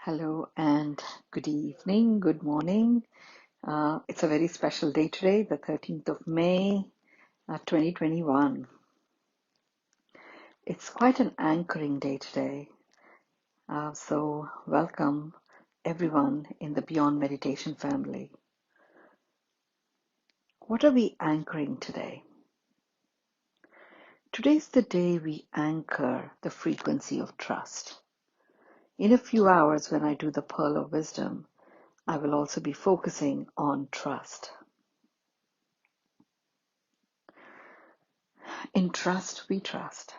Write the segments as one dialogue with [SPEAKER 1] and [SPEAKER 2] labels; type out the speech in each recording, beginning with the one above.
[SPEAKER 1] Hello and good evening, good morning. It's a very special day today, the 13th of May, 2021. It's quite an anchoring day today. So welcome everyone in the Beyond Meditation family. What are we anchoring today? Today's the day we anchor the frequency of trust. In a few hours when I do the Pearl of Wisdom, I will also be focusing on trust. In trust, we trust.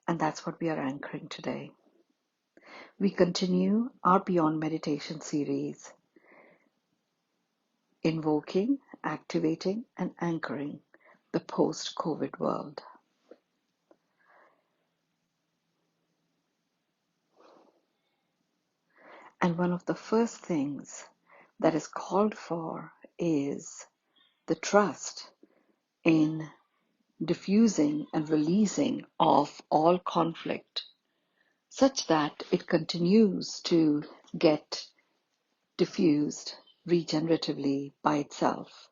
[SPEAKER 1] And that's what we are anchoring today. We continue our Beyond Meditation series, invoking, activating, and anchoring the post-COVID world. And one of the first things that is called for is the trust in diffusing and releasing of all conflict, such that it continues to get diffused regeneratively by itself.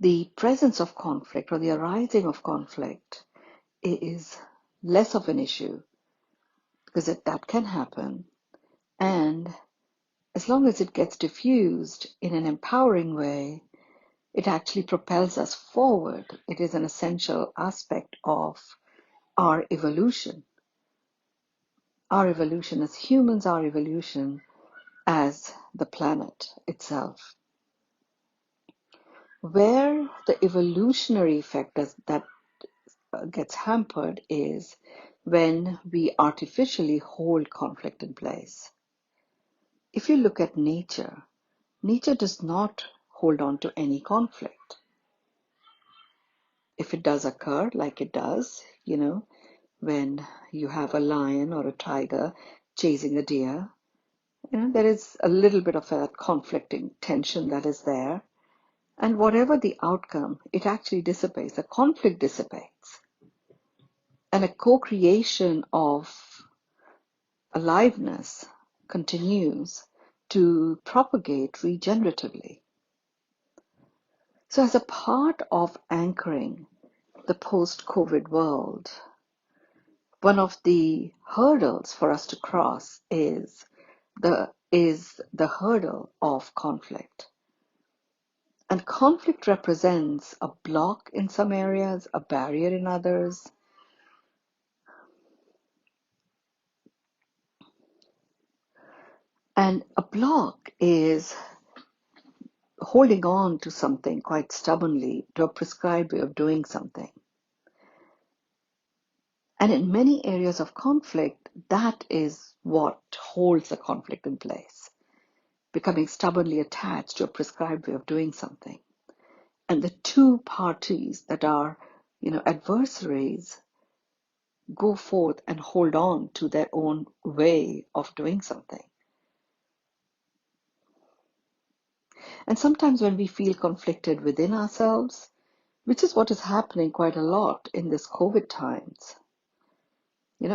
[SPEAKER 1] The presence of conflict or the arising of conflict is less of an issue because that can happen. And as long as it gets diffused in an empowering way, it actually propels us forward. It is an essential aspect of our evolution. Our evolution as humans, our evolution as the planet itself. Where the evolutionary effect that gets hampered is when we artificially hold conflict in place. If you look at nature, nature does not hold on to any conflict. If it does occur, like it does, when you have a lion or a tiger chasing a deer, there is a little bit of a conflicting tension that is there. And whatever the outcome, it actually dissipates. The conflict dissipates. And a co-creation of aliveness continues to propagate regeneratively. So as a part of anchoring the post-COVID world, one of the hurdles for us to cross is the hurdle of conflict. And conflict represents a block in some areas, a barrier in others. And a block is holding on to something quite stubbornly, to a prescribed way of doing something. And in many areas of conflict, that is what holds the conflict in place, becoming stubbornly attached to a prescribed way of doing something. And the two parties that are, adversaries go forth and hold on to their own way of doing something. And sometimes when we feel conflicted within ourselves, which is what is happening quite a lot in this COVID times,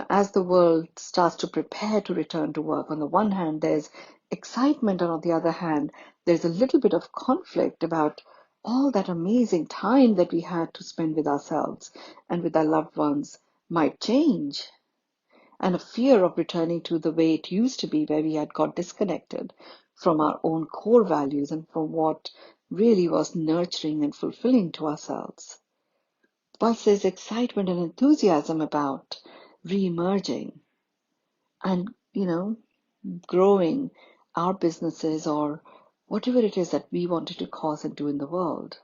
[SPEAKER 1] as the world starts to prepare to return to work, on the one hand, there's excitement, and on the other hand, there's a little bit of conflict about all that amazing time that we had to spend with ourselves and with our loved ones might change. And a fear of returning to the way it used to be, where we had got disconnected from our own core values and from what really was nurturing and fulfilling to ourselves. Whilst there's excitement and enthusiasm about re-emerging and, growing our businesses or whatever it is that we wanted to cause and do in the world,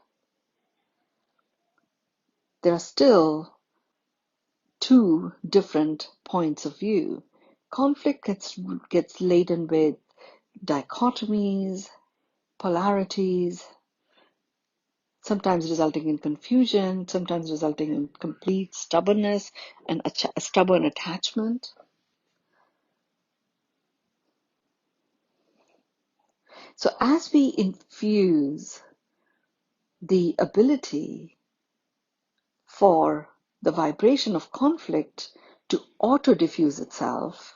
[SPEAKER 1] there are still two different points of view. Conflict gets laden with dichotomies, polarities, sometimes resulting in confusion, sometimes resulting in complete stubbornness and a stubborn attachment. So as we infuse the ability for the vibration of conflict to auto-diffuse itself,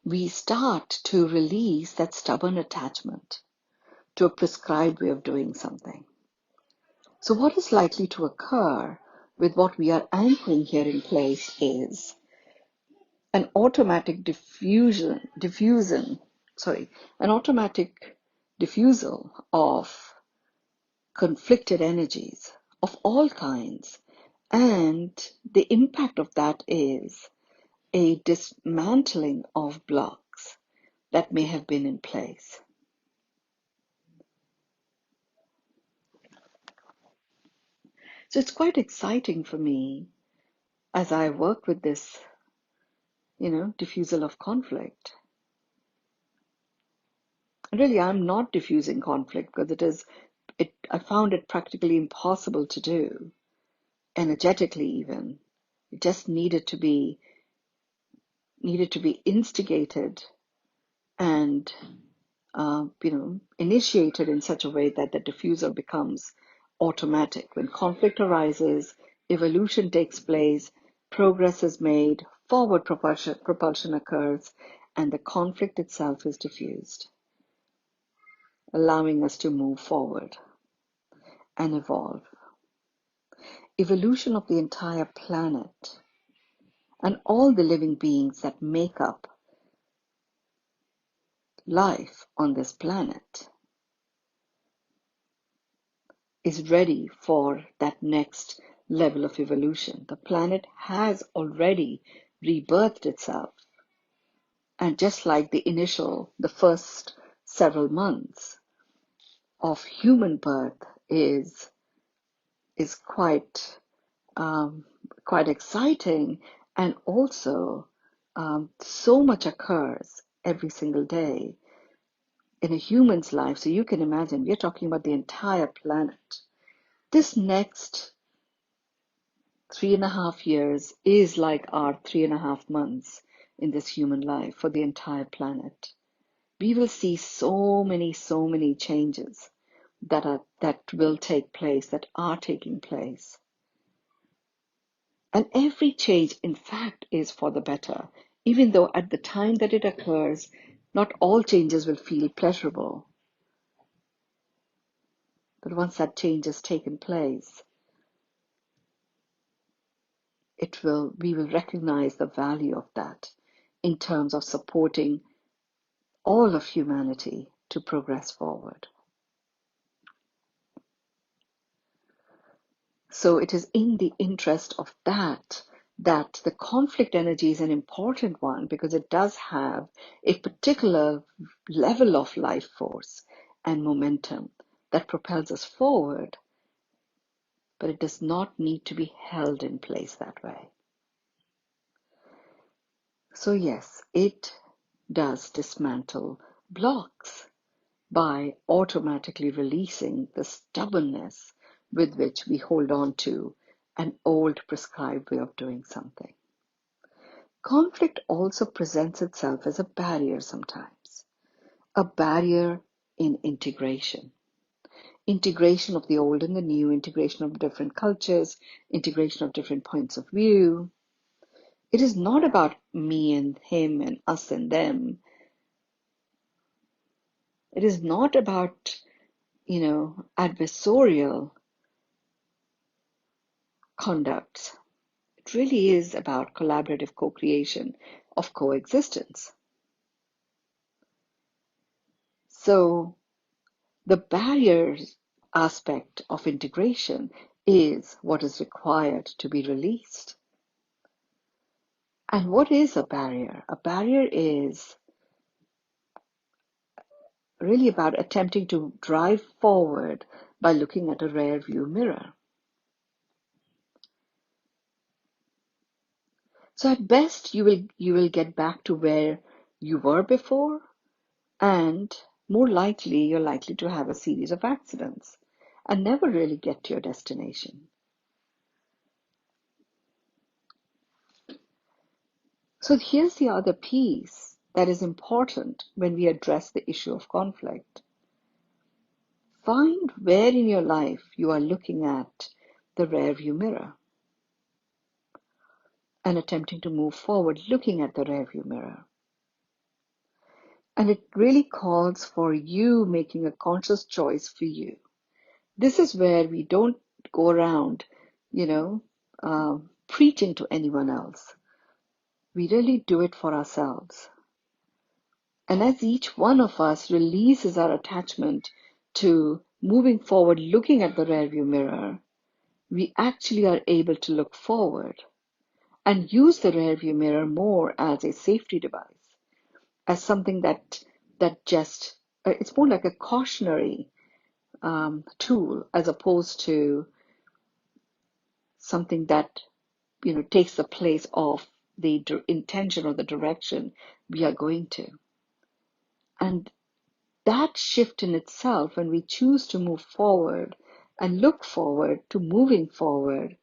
[SPEAKER 1] we start to release that stubborn attachment to a prescribed way of doing something. So what is likely to occur with what we are anchoring here in place is an automatic an automatic diffusal of conflicted energies of all kinds. And the impact of that is a dismantling of blocks that may have been in place. So it's quite exciting for me as I work with this, diffusal of conflict. Really, I'm not diffusing conflict because I found it practically impossible to do, energetically even. It just needed to be instigated and initiated in such a way that the diffusal becomes automatic. When conflict arises, evolution takes place, progress is made, forward propulsion occurs, and the conflict itself is diffused, allowing us to move forward and evolve. Evolution of the entire planet and all the living beings that make up life on this planet is ready for that next level of evolution. The planet has already rebirthed itself. And just like the first several months of human birth is quite exciting, and also so much occurs every single day in a human's life. So you can imagine, we're talking about the entire planet. This next 3.5 years is like our 3.5 months in this human life for the entire planet. We will see so many changes that will take place, that are taking place. And every change, in fact, is for the better, even though at the time that it occurs, not all changes will feel pleasurable. But once that change has taken place, we will recognize the value of that in terms of supporting all of humanity to progress forward. So it is in the interest of that the conflict energy is an important one, because it does have a particular level of life force and momentum that propels us forward, but it does not need to be held in place that way. So yes, it does dismantle blocks by automatically releasing the stubbornness with which we hold on to an old prescribed way of doing something. Conflict also presents itself as a barrier sometimes, a barrier in integration. Integration of the old and the new, integration of different cultures, integration of different points of view. It is not about me and him and us and them. It is not about, adversarial conducts. It really is about collaborative co-creation of coexistence. So the barriers aspect of integration is what is required to be released. And what is a barrier? A barrier is really about attempting to drive forward by looking at a rear view mirror. So at best, you will get back to where you were before, and more likely, you're likely to have a series of accidents and never really get to your destination. So here's the other piece that is important when we address the issue of conflict. Find where in your life you are looking at the rear view mirror. and attempting to move forward looking at the rearview mirror. And it really calls for you making a conscious choice for you. This is where we don't go around, preaching to anyone else. We really do it for ourselves. And as each one of us releases our attachment to moving forward, looking at the rearview mirror, we actually are able to look forward and use the rearview mirror more as a safety device, as something that just it's more like a cautionary tool as opposed to something that takes the place of the intention or the direction we are going to. And that shift in itself, when we choose to move forward and look forward to moving forward,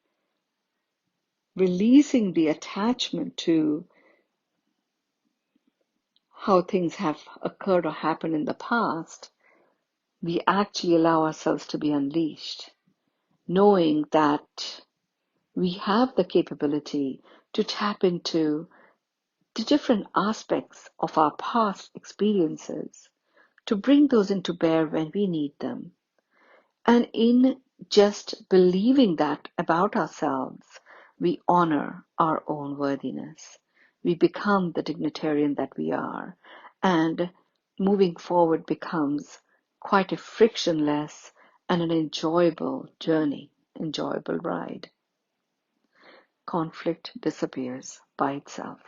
[SPEAKER 1] releasing the attachment to how things have occurred or happened in the past, we actually allow ourselves to be unleashed, knowing that we have the capability to tap into the different aspects of our past experiences, to bring those into bear when we need them. And in just believing that about ourselves, we honor our own worthiness. We become the dignitarian that we are, and moving forward becomes quite a frictionless and an enjoyable journey, enjoyable ride. Conflict disappears by itself.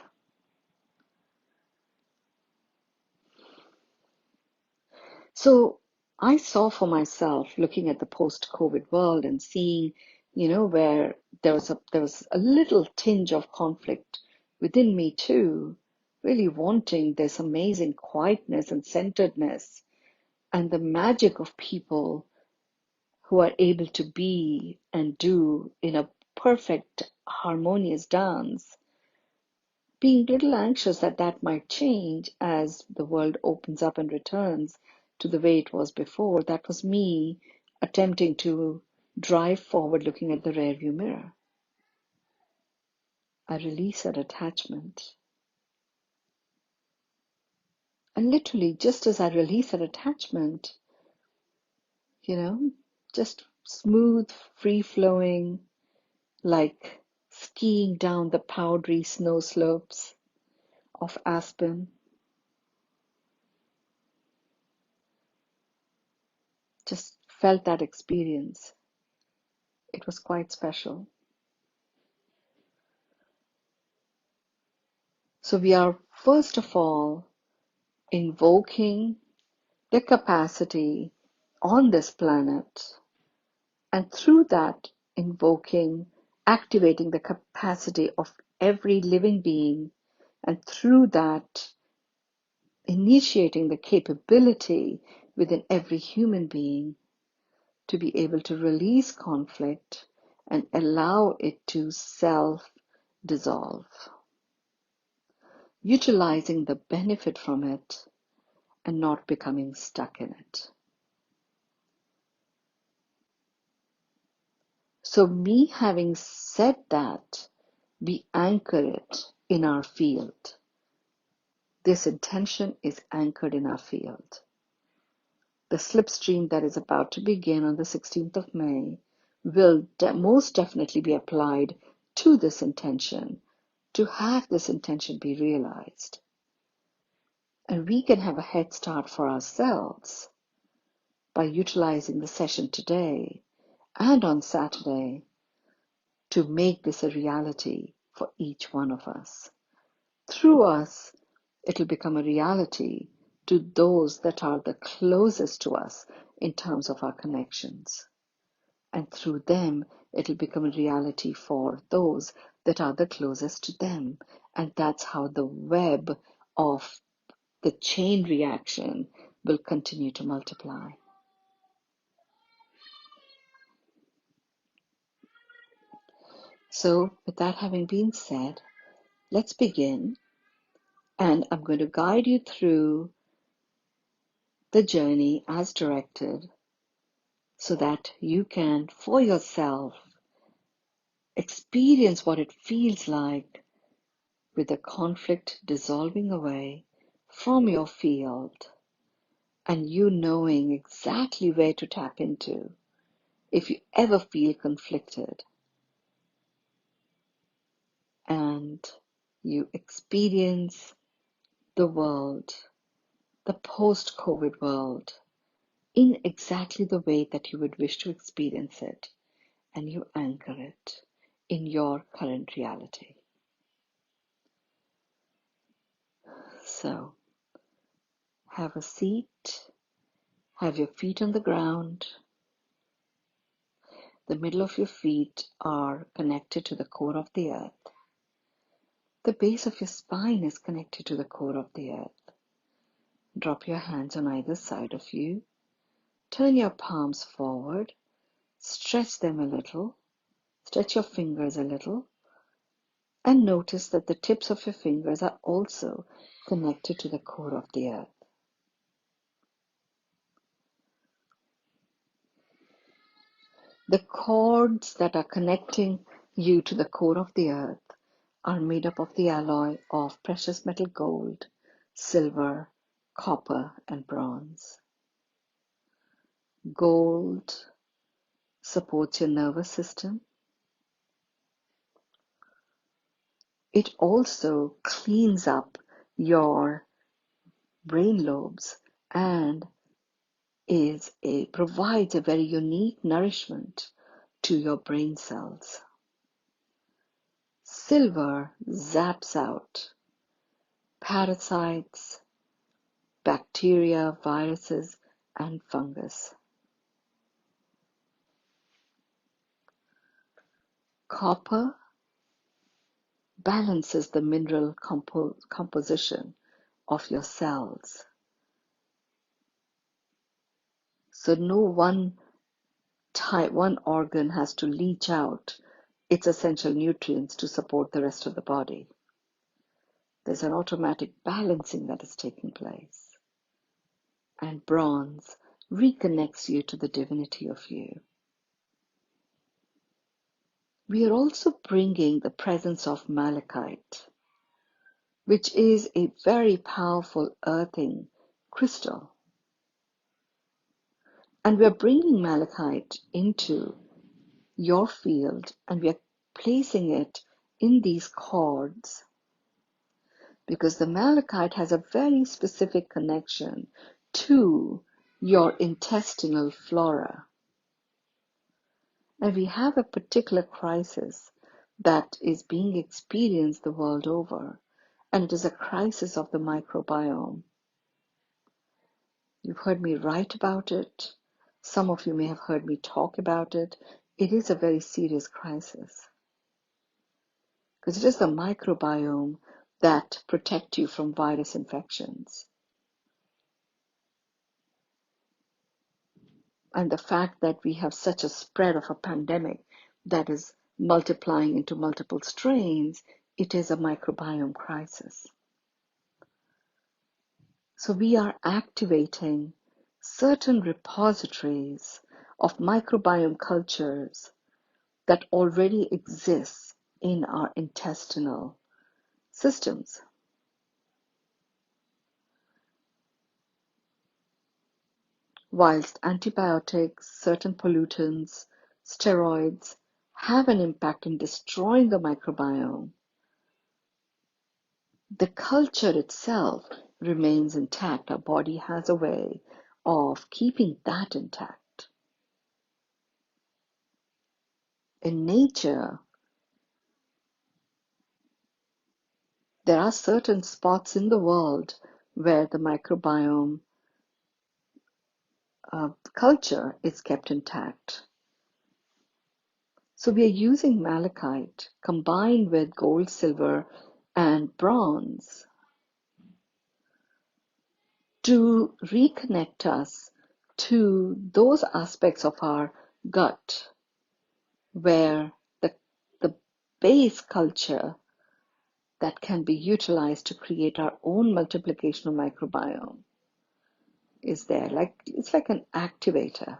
[SPEAKER 1] So I saw for myself, looking at the post-COVID world and seeing, where there was a little tinge of conflict within me too, really wanting this amazing quietness and centeredness and the magic of people who are able to be and do in a perfect harmonious dance, being a little anxious that that might change as the world opens up and returns to the way it was before. That was me attempting to drive forward looking at the rearview mirror. I release that attachment. And literally, just as I release that attachment, just smooth, free-flowing, like skiing down the powdery snow slopes of Aspen, just felt that experience. It was quite special. So we are first of all invoking the capacity on this planet, and through that invoking, activating the capacity of every living being, and through that initiating the capability within every human being to be able to release conflict and allow it to self-dissolve, utilizing the benefit from it and not becoming stuck in it. So me having said that, we anchor it in our field. This intention is anchored in our field. The slipstream that is about to begin on the 16th of May will most definitely be applied to this intention, to have this intention be realized. And we can have a head start for ourselves by utilizing the session today and on Saturday to make this a reality for each one of us. Through us, it'll become a reality to those that are the closest to us in terms of our connections. And through them, it'll become a reality for those that are the closest to them. And that's how the web of the chain reaction will continue to multiply. So, with that having been said, let's begin. And I'm going to guide you through the journey as directed so that you can, for yourself, experience what it feels like with the conflict dissolving away from your field and you knowing exactly where to tap into if you ever feel conflicted and you experience the world, the post-COVID world, in exactly the way that you would wish to experience it, and you anchor it in your current reality. So, have a seat, have your feet on the ground. The middle of your feet are connected to the core of the earth. The base of your spine is connected to the core of the earth. Drop your hands on either side of you. Turn your palms forward. Stretch them a little. Stretch your fingers a little. And notice that the tips of your fingers are also connected to the core of the earth. The cords that are connecting you to the core of the earth are made up of the alloy of precious metal gold, silver, copper, and bronze. Gold supports your nervous system. It also cleans up your brain lobes and provides a very unique nourishment to your brain cells. Silver zaps out parasites, bacteria, viruses, and fungus. Copper balances the mineral composition of your cells. So no one organ has to leach out its essential nutrients to support the rest of the body. There's an automatic balancing that is taking place. And bronze reconnects you to the divinity of you. We are also bringing the presence of malachite, which is a very powerful earthing crystal. And we are bringing malachite into your field and we are placing it in these cords because the malachite has a very specific connection to your intestinal flora. And we have a particular crisis that is being experienced the world over, and it is a crisis of the microbiome. You've heard me write about it. Some of you may have heard me talk about it. It is a very serious crisis because it is the microbiome that protects you from virus infections. And the fact that we have such a spread of a pandemic that is multiplying into multiple strains, it is a microbiome crisis. So we are activating certain repositories of microbiome cultures that already exist in our intestinal systems. Whilst antibiotics, certain pollutants, steroids have an impact in destroying the microbiome, the culture itself remains intact. Our body has a way of keeping that intact. In nature, there are certain spots in the world where the microbiome culture is kept intact. So we are using malachite combined with gold, silver, and bronze to reconnect us to those aspects of our gut where the base culture that can be utilized to create our own multiplicational microbiome is there. It's like an activator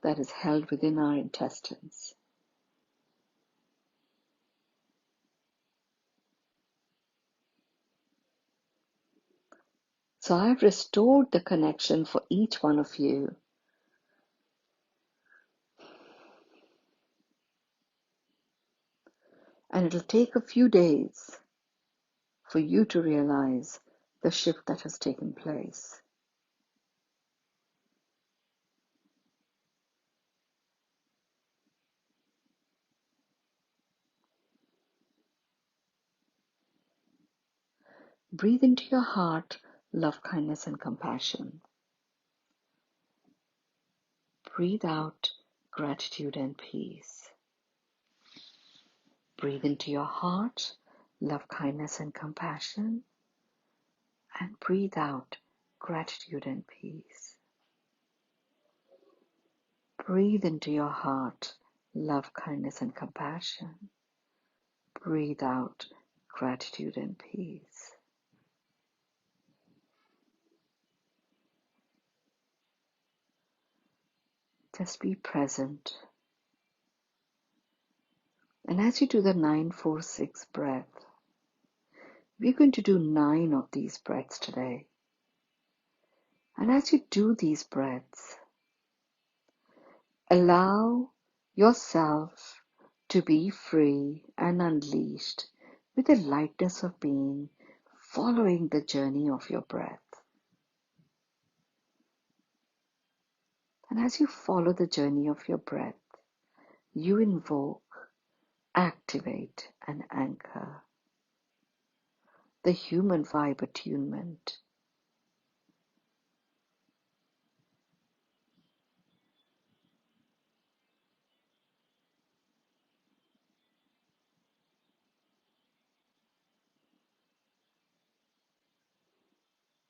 [SPEAKER 1] that is held within our intestines. So I've restored the connection for each one of you. And it'll take a few days for you to realize the shift that has taken place. Breathe into your heart love, kindness, and compassion. Breathe out gratitude and peace. Breathe into your heart love, kindness, and compassion. And breathe out gratitude and peace. Breathe into your heart love, kindness, and compassion. Breathe out gratitude and peace. Just be present. And as you do the 9-4-6 breath, we're going to do 9 of these breaths today. And as you do these breaths, allow yourself to be free and unleashed with the lightness of being, following the journey of your breath. And as you follow the journey of your breath, you invoke, activate, and anchor the human vibe attunement.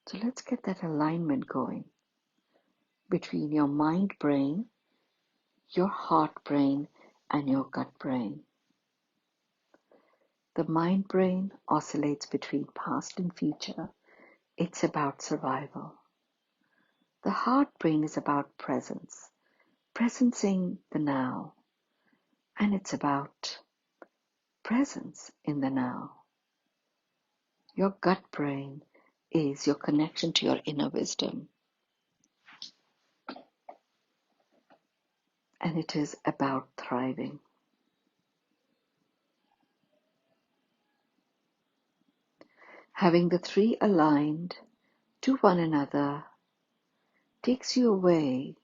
[SPEAKER 1] So let's get that alignment going between your mind brain, your heart brain, and your gut brain. The mind brain oscillates between past and future. It's about survival. The heart brain is about presence, presencing the now. And it's about presence in the now. Your gut brain is your connection to your inner wisdom. And it is about thriving. Having the three aligned to one another takes you away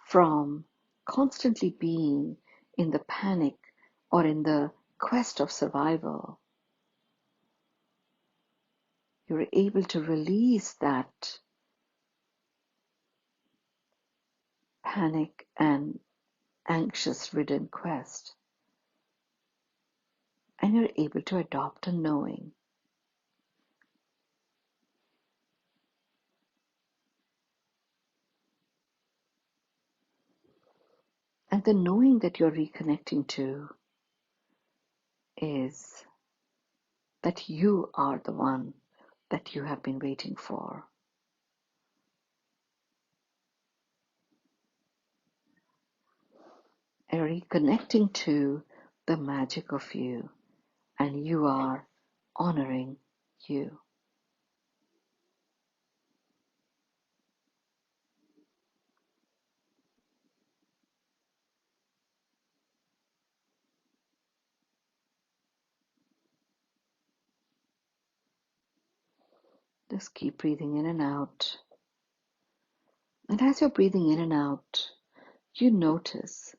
[SPEAKER 1] from constantly being in the panic or in the quest of survival. You're able to release that panic and anxious-ridden quest, and you're able to adopt a knowing. And the knowing that you're reconnecting to is that you are the one that you have been waiting for. And reconnecting to the magic of you, and you are honoring you. Just keep breathing in and out. And as you're breathing in and out, you notice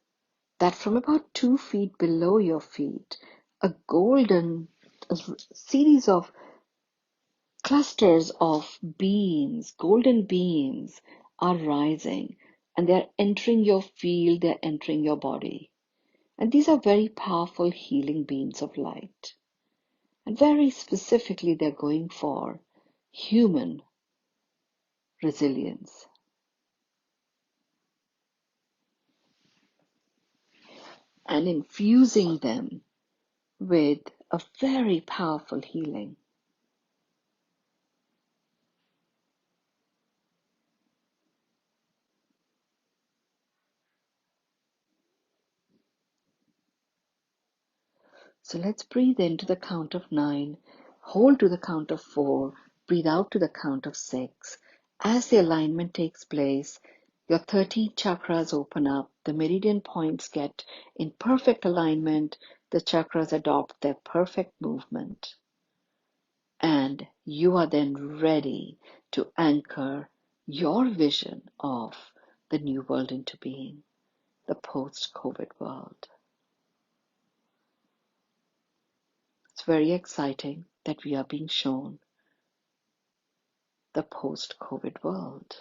[SPEAKER 1] that from about 2 feet below your feet, a series of clusters of beams, golden beams, are rising, and they're entering your field, they're entering your body. And these are very powerful healing beams of light. And very specifically, they're going for human resilience. And infusing them with a very powerful healing. So let's breathe in to the count of 9, hold to the count of 4, breathe out to the count of 6. As the alignment takes place, your 13 chakras open up, the meridian points get in perfect alignment, the chakras adopt their perfect movement, and you are then ready to anchor your vision of the new world into being, the post-COVID world. It's very exciting that we are being shown the post-COVID world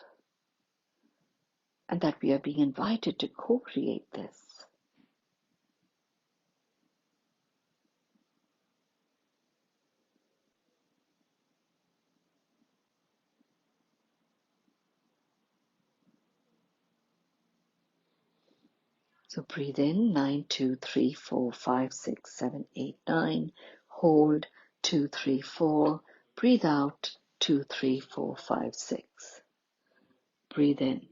[SPEAKER 1] and that we are being invited to co-create this. So breathe in, 9, 2, 3, 4, 5, 6, 7, 8, 9. Hold, 2, 3, 4. Breathe out, 2, 3, 4, 5, 6. Breathe in,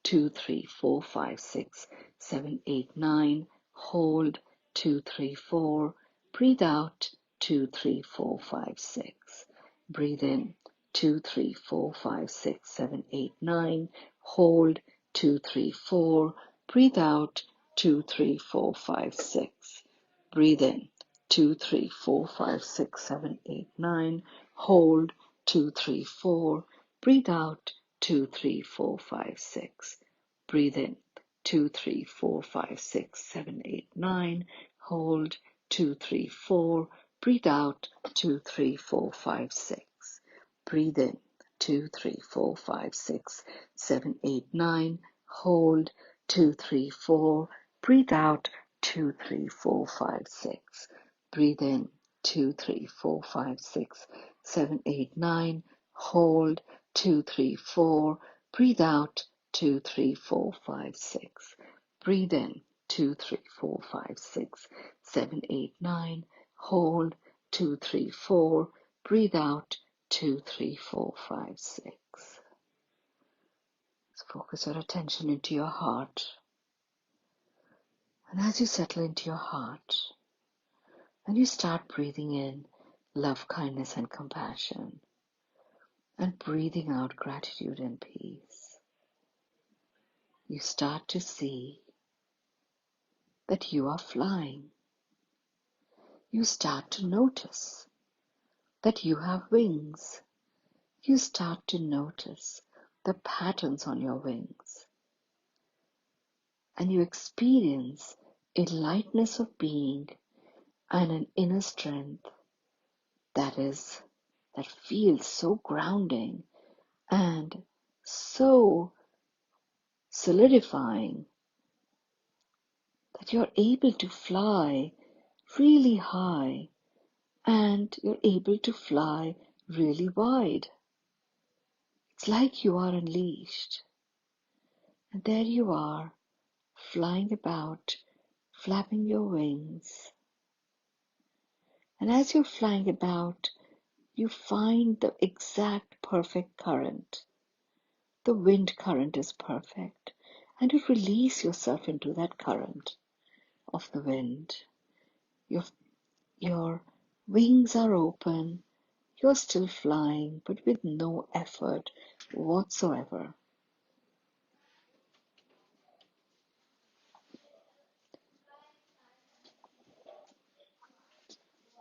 [SPEAKER 1] 2, 3, 4, 5, 6, 7, 8, 9. Hold, 2, 3, 4. Breathe out, 2, 3, 4, 5, 6. Breathe in, 2, 3, 4, 5, 6, 7, 8, 9. Hold, 2, 3, 4. Breathe out, 2, 3, 4, 5, 6. Breathe in, 2, 3, 4, 5, 6, 7, 8, 9. Hold, 2, 3, 4. Breathe out, 2, 3, 4, 5, 6. Breathe in, 2, 3, 4, 5, 6, 7, 8, 9. Hold, 2, 3, 4. Breathe out, 2, 3, 4, 5, 6. Breathe in, 2, 3, 4, 5, 6, 7, 8, 9. Hold, 2, 3, 4. Breathe out, 2, 3, 4, 5, 6. Breathe in, 2, 3, 4, 5, 6, 7, 8, 9. Hold, 2, 3, 4. Breathe out, 2, 3, 4, 5, 6. Breathe in, 2, 3, 4, 5, 6, 7, 8, 9. Hold, 2, 3, 4. Breathe out, 2, 3, 4, 5, 6. Focus your attention into your heart. And as you settle into your heart, and you start breathing in love, kindness, and compassion, and breathing out gratitude and peace, you start to see that you are flying. You start to notice that you have wings. You start to notice the patterns on your wings. And you experience a lightness of being and an inner strength that feels so grounding and so solidifying that you're able to fly really high and you're able to fly really wide. It's like you are unleashed. And there you are, flying about, flapping your wings. And as you're flying about, you find the exact perfect current. The wind current is perfect. And you release yourself into that current of the wind. Your wings are open. You're still flying, but with no effort whatsoever.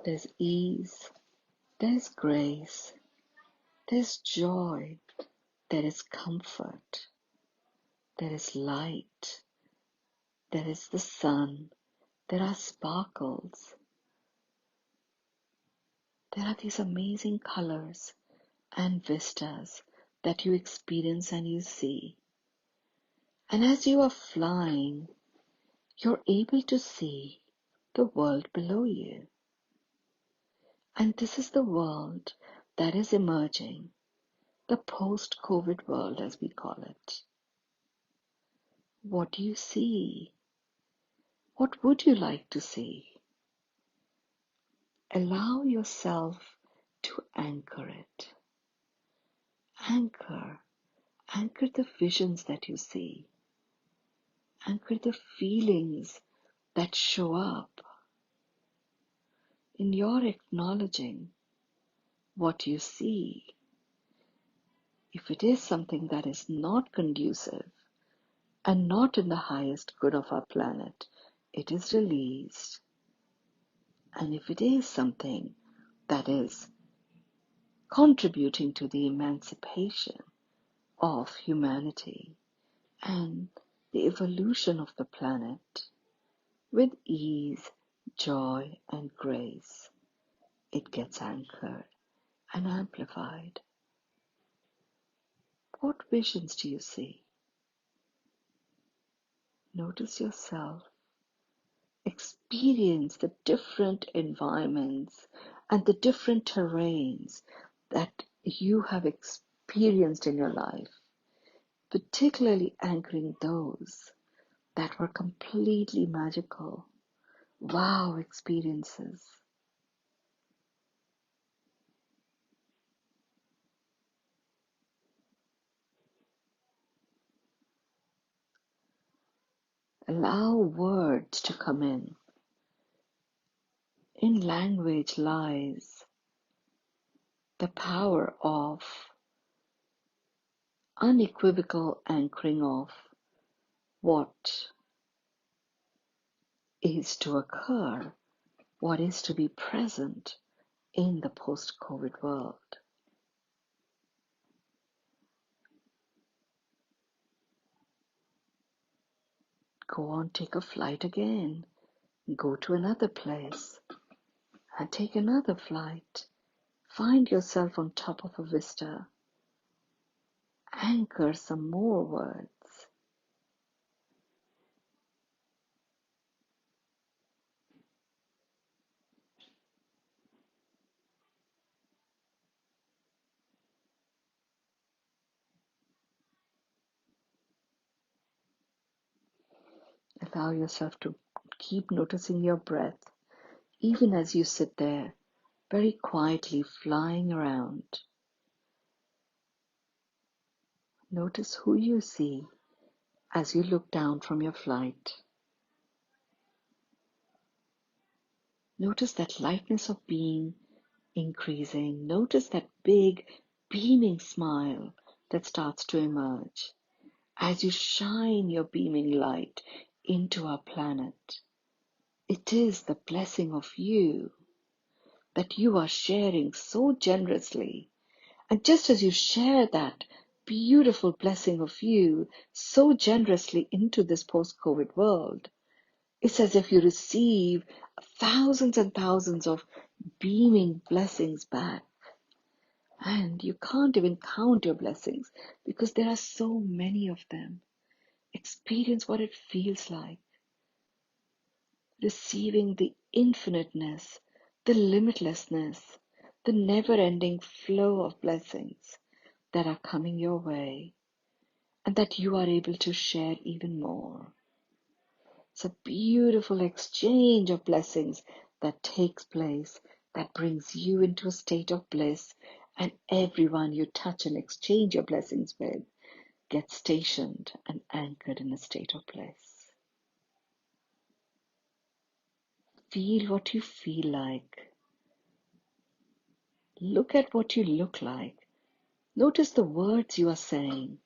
[SPEAKER 1] There's ease, there's grace, there's joy, there is comfort, there is light, there is the sun, there are sparkles, there are these amazing colors and vistas that you experience and you see. And as you are flying, you're able to see the world below you. And this is the world that is emerging, the post-COVID world as we call it. What do you see? What would you like to see? Allow yourself to anchor it. Anchor the visions that you see. Anchor the feelings that show up in your acknowledging what you see If it is something that is not conducive and not in the highest good of our planet, it is released. And if it is something that is contributing to the emancipation of humanity and the evolution of the planet with ease, joy, and grace, it gets anchored and amplified. What visions do you see? Notice yourself. Experience the different environments and the different terrains that you have experienced in your life, particularly anchoring those that were completely magical, wow experiences. Allow words to come in. In language lies the power of unequivocal anchoring of what is to occur, what is to be present in the post-COVID world. Go on, take a flight again. Go to another place and take another flight. Find yourself on top of a vista. Anchor some more words. Allow yourself to keep noticing your breath, even as you sit there, very quietly flying around. Notice who you see as you look down from your flight. Notice that lightness of being increasing. Notice that big, beaming smile that starts to emerge as you shine your beaming light into our planet. It is the blessing of you that you are sharing so generously. And just as you share that beautiful blessing of you so generously into this post-COVID world, it's as if you receive thousands and thousands of beaming blessings back. And you can't even count your blessings because there are so many of them. Experience what it feels like. Receiving the infiniteness, the limitlessness, the never-ending flow of blessings that are coming your way and that you are able to share even more. It's a beautiful exchange of blessings that takes place, that brings you into a state of bliss, and everyone you touch and exchange your blessings with gets stationed and anchored in a state of bliss. Feel what you feel like. Look at what you look like. Notice the words you are saying.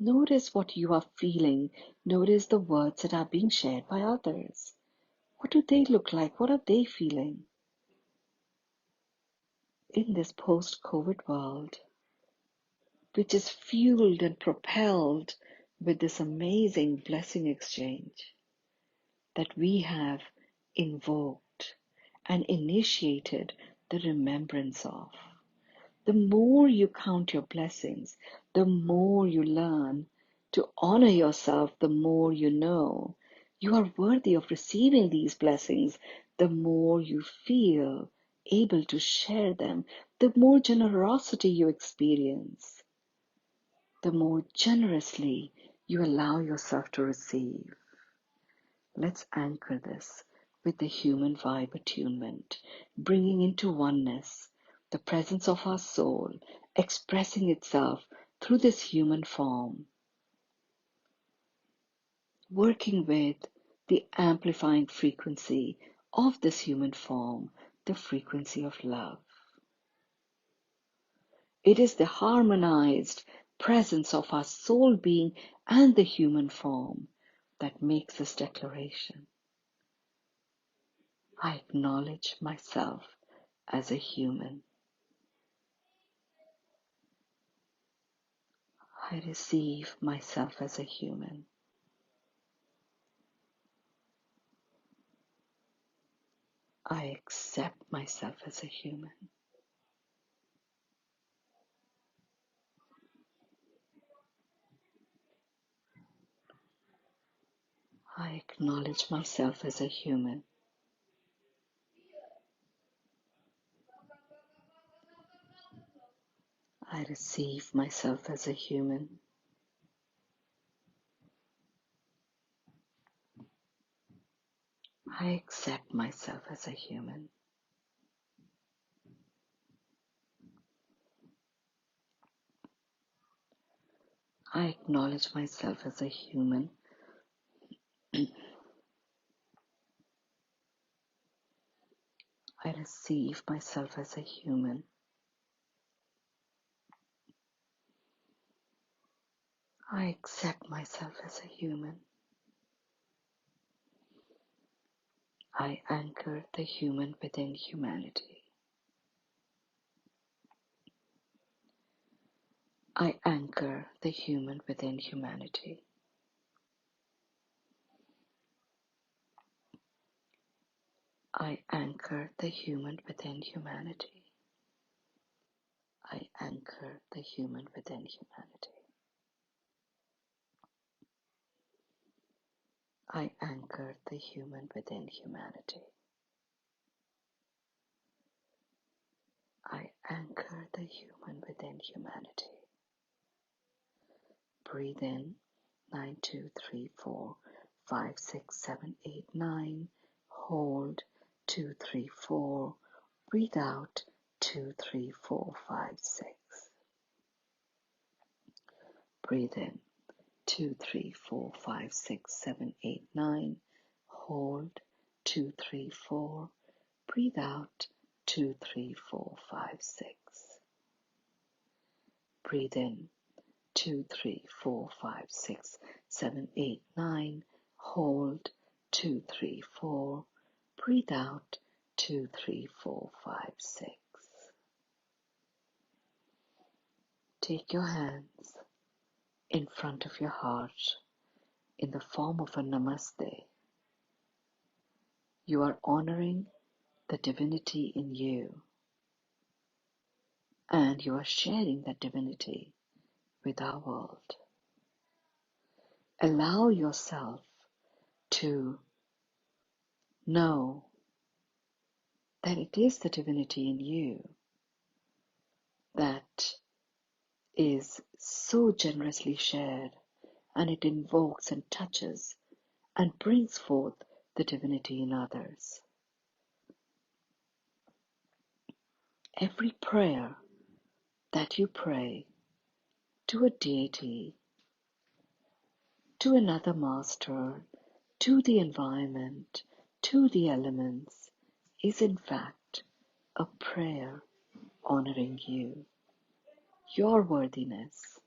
[SPEAKER 1] Notice what you are feeling. Notice the words that are being shared by others. What do they look like? What are they feeling? In this post-COVID world, which is fueled and propelled with this amazing blessing exchange that we have invoked and initiated the remembrance of. The more you count your blessings, the more you learn to honor yourself, the more you know you are worthy of receiving these blessings, the more you feel able to share them, the more generosity you experience, the more generously you allow yourself to receive. Let's anchor this with the human vibe attunement, bringing into oneness the presence of our soul, expressing itself through this human form, working with the amplifying frequency of this human form, the frequency of love. It is the harmonized presence of our soul being and the human form that makes this declaration. I acknowledge myself as a human. I receive myself as a human. I accept myself as a human. I acknowledge myself as a human. I receive myself as a human. I accept myself as a human. I acknowledge myself as a human. I receive myself as a human. I accept myself as a human. I anchor the human within humanity. I anchor the human within humanity. I anchor the human within humanity. I anchor the human within humanity. I anchor the human within humanity. I anchor the human within humanity. Breathe in 9, 2, 3, 4, 5, 6, 7, 8, 9. Hold 2, 3, 4. Breathe out 2, 3, 4, 5, 6. Breathe in 2, 3, 4, 5, 6, 7, 8, 9. Hold 2, 3, 4. Breathe out 2, 3, 4, 5, 6. Breathe in 2, 3, 4, 5, 6, 7, 8, 9. Hold 2, 3, 4. Breathe out 2, 3, 4, 5, 6. Take your hands in front of your heart in the form of a namaste. You are honoring the divinity in you, and you are sharing that divinity with our world. Allow yourself to know that it is the divinity in you that is so generously shared, and it invokes and touches and brings forth the divinity in others. Every prayer that you pray to a deity, to another master, to the environment, to the elements, is in fact a prayer honoring you, your worthiness,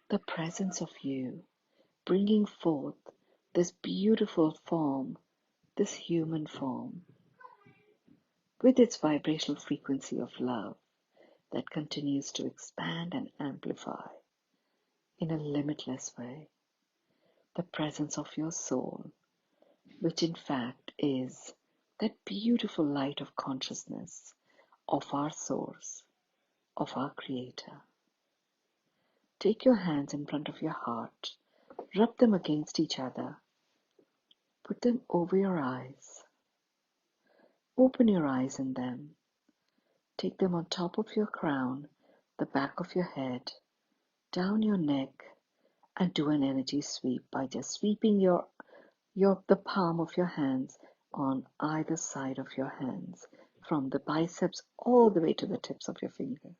[SPEAKER 1] the presence of you, bringing forth this beautiful form, this human form, with its vibrational frequency of love that continues to expand and amplify in a limitless way. The presence of your soul, which in fact is that beautiful light of consciousness of our source, of our Creator. Take your hands in front of your heart, rub them against each other, put them over your eyes, open your eyes in them, take them on top of your crown, the back of your head, down your neck, and do an energy sweep by just sweeping the palm of your hands on either side of your hands, from the biceps all the way to the tips of your fingers,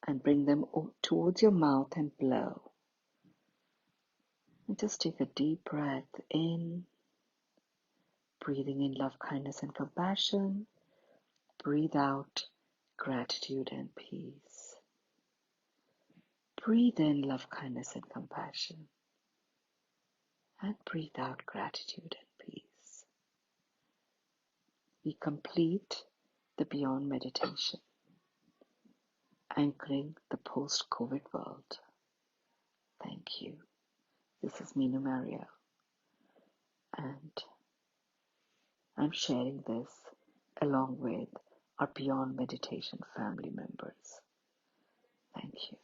[SPEAKER 1] and bring them towards your mouth and blow. And just take a deep breath in, breathing in love, kindness, and compassion. Breathe out gratitude and peace. Breathe in love, kindness, and compassion. And breathe out gratitude and peace. We complete the Beyond meditation, anchoring the post-COVID world. Thank you. This is Mynoo Maryel, and I'm sharing this along with our Beyond Meditation family members. Thank you.